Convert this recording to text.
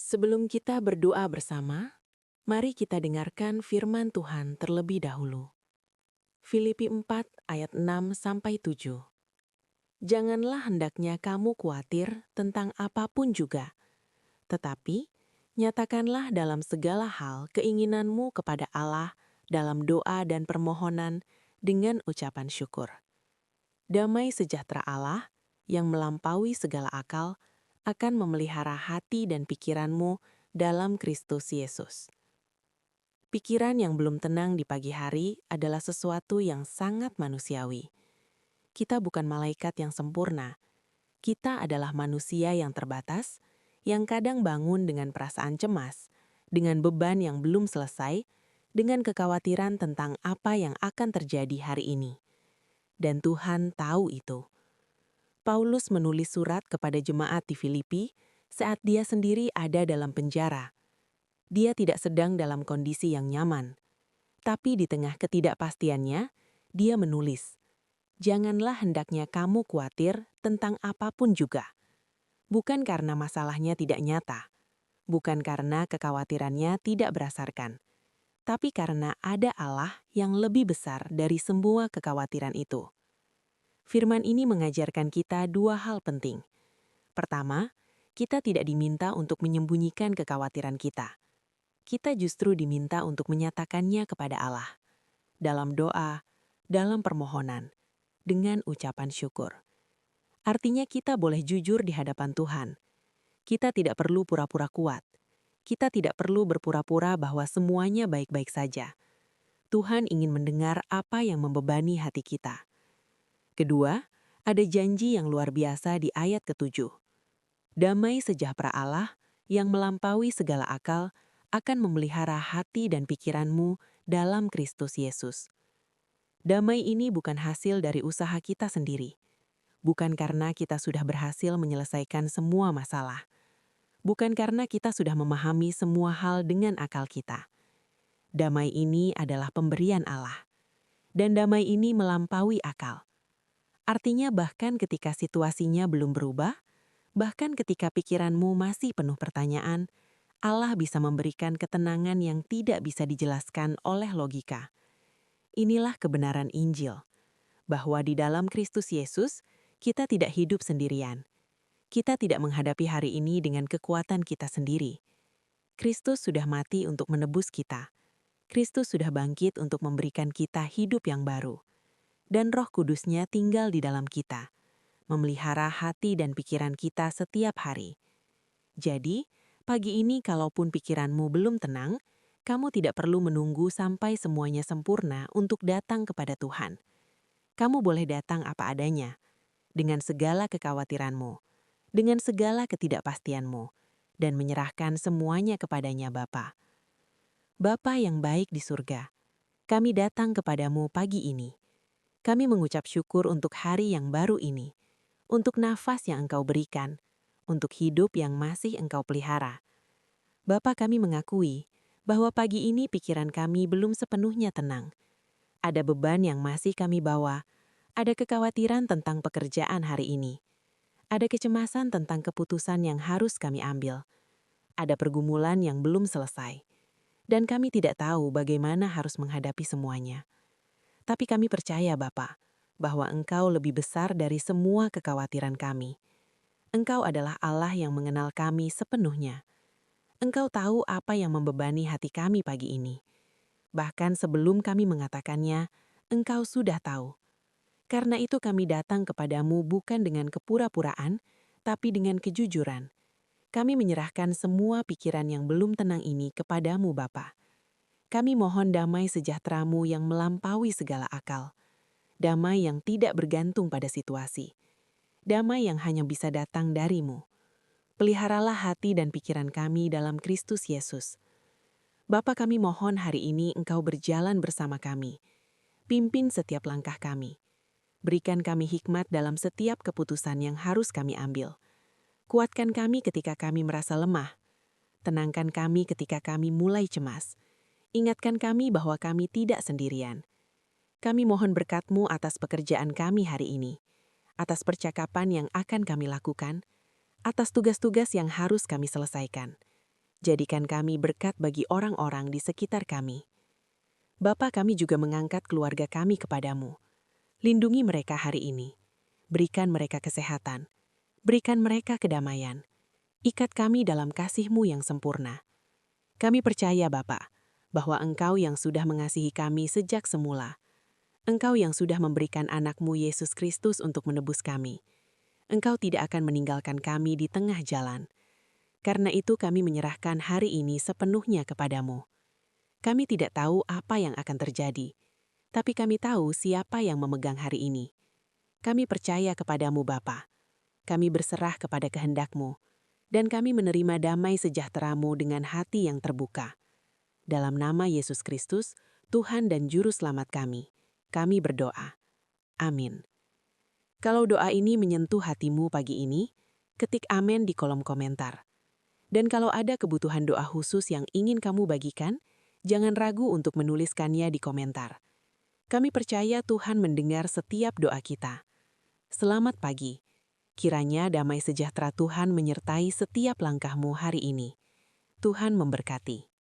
Sebelum kita berdoa bersama, mari kita dengarkan firman Tuhan terlebih dahulu. Filipi 4 ayat 6-7. Janganlah hendaknya kamu khawatir tentang apapun juga, tetapi nyatakanlah dalam segala hal keinginanmu kepada Allah dalam doa dan permohonan dengan ucapan syukur. Damai sejahtera Allah yang melampaui segala akal akan memelihara hati dan pikiranmu dalam Kristus Yesus. Pikiran yang belum tenang di pagi hari adalah sesuatu yang sangat manusiawi. Kita bukan malaikat yang sempurna. Kita adalah manusia yang terbatas, yang kadang bangun dengan perasaan cemas, dengan beban yang belum selesai, dengan kekhawatiran tentang apa yang akan terjadi hari ini. Dan Tuhan tahu itu. Paulus menulis surat kepada jemaat di Filipi saat dia sendiri ada dalam penjara. Dia tidak sedang dalam kondisi yang nyaman. Tapi di tengah ketidakpastiannya, dia menulis, "Janganlah hendaknya kamu khawatir tentang apapun juga." Bukan karena masalahnya tidak nyata, bukan karena kekhawatirannya tidak berasarkan, tapi karena ada Allah yang lebih besar dari semua kekhawatiran itu. Firman ini mengajarkan kita dua hal penting. Pertama, kita tidak diminta untuk menyembunyikan kekhawatiran kita. Kita justru diminta untuk menyatakannya kepada Allah. Dalam doa, dalam permohonan, dengan ucapan syukur. Artinya kita boleh jujur di hadapan Tuhan. Kita tidak perlu pura-pura kuat. Kita tidak perlu berpura-pura bahwa semuanya baik-baik saja. Tuhan ingin mendengar apa yang membebani hati kita. Kedua, ada janji yang luar biasa di ayat ke-7. Damai sejahtera Allah yang melampaui segala akal akan memelihara hati dan pikiranmu dalam Kristus Yesus. Damai ini bukan hasil dari usaha kita sendiri. Bukan karena kita sudah berhasil menyelesaikan semua masalah. Bukan karena kita sudah memahami semua hal dengan akal kita. Damai ini adalah pemberian Allah. Dan damai ini melampaui akal. Artinya bahkan ketika situasinya belum berubah, bahkan ketika pikiranmu masih penuh pertanyaan, Allah bisa memberikan ketenangan yang tidak bisa dijelaskan oleh logika. Inilah kebenaran Injil, bahwa di dalam Kristus Yesus, kita tidak hidup sendirian. Kita tidak menghadapi hari ini dengan kekuatan kita sendiri. Kristus sudah mati untuk menebus kita. Kristus sudah bangkit untuk memberikan kita hidup yang baru. Dan Roh Kudus-Nya tinggal di dalam kita, memelihara hati dan pikiran kita setiap hari. Jadi, pagi ini kalaupun pikiranmu belum tenang, kamu tidak perlu menunggu sampai semuanya sempurna untuk datang kepada Tuhan. Kamu boleh datang apa adanya, dengan segala kekhawatiranmu, dengan segala ketidakpastianmu, dan menyerahkan semuanya kepadanya Bapa. Bapa yang baik di surga, kami datang kepadamu pagi ini. Kami mengucap syukur untuk hari yang baru ini, untuk nafas yang Engkau berikan, untuk hidup yang masih Engkau pelihara. Bapa, kami mengakui bahwa pagi ini pikiran kami belum sepenuhnya tenang. Ada beban yang masih kami bawa, ada kekhawatiran tentang pekerjaan hari ini. Ada kecemasan tentang keputusan yang harus kami ambil. Ada pergumulan yang belum selesai. Dan kami tidak tahu bagaimana harus menghadapi semuanya. Tapi kami percaya Bapa, bahwa Engkau lebih besar dari semua kekhawatiran kami. Engkau adalah Allah yang mengenal kami sepenuhnya. Engkau tahu apa yang membebani hati kami pagi ini. Bahkan sebelum kami mengatakannya, Engkau sudah tahu. Karena itu kami datang kepadamu bukan dengan kepura-puraan, tapi dengan kejujuran. Kami menyerahkan semua pikiran yang belum tenang ini kepadamu Bapa. Kami mohon damai sejahtera-Mu yang melampaui segala akal. Damai yang tidak bergantung pada situasi. Damai yang hanya bisa datang dari-Mu. Peliharalah hati dan pikiran kami dalam Kristus Yesus. Bapa, kami mohon hari ini Engkau berjalan bersama kami. Pimpin setiap langkah kami. Berikan kami hikmat dalam setiap keputusan yang harus kami ambil. Kuatkan kami ketika kami merasa lemah. Tenangkan kami ketika kami mulai cemas. Ingatkan kami bahwa kami tidak sendirian. Kami mohon berkat-Mu atas pekerjaan kami hari ini, atas percakapan yang akan kami lakukan, atas tugas-tugas yang harus kami selesaikan. Jadikan kami berkat bagi orang-orang di sekitar kami. Bapa, kami juga mengangkat keluarga kami kepadamu. Lindungi mereka hari ini. Berikan mereka kesehatan. Berikan mereka kedamaian. Ikat kami dalam kasih-Mu yang sempurna. Kami percaya, Bapa, bahwa Engkau yang sudah mengasihi kami sejak semula. Engkau yang sudah memberikan anak-Mu Yesus Kristus untuk menebus kami. Engkau tidak akan meninggalkan kami di tengah jalan. Karena itu kami menyerahkan hari ini sepenuhnya kepadamu. Kami tidak tahu apa yang akan terjadi, tapi kami tahu siapa yang memegang hari ini. Kami percaya kepadamu, Bapa. Kami berserah kepada kehendak-Mu, dan kami menerima damai sejahtera-Mu dengan hati yang terbuka. Dalam nama Yesus Kristus, Tuhan dan Juru Selamat kami berdoa. Amin. Kalau doa ini menyentuh hatimu pagi ini, ketik amin di kolom komentar. Dan kalau ada kebutuhan doa khusus yang ingin kamu bagikan, jangan ragu untuk menuliskannya di komentar. Kami percaya Tuhan mendengar setiap doa kita. Selamat pagi. Kiranya damai sejahtera Tuhan menyertai setiap langkahmu hari ini. Tuhan memberkati.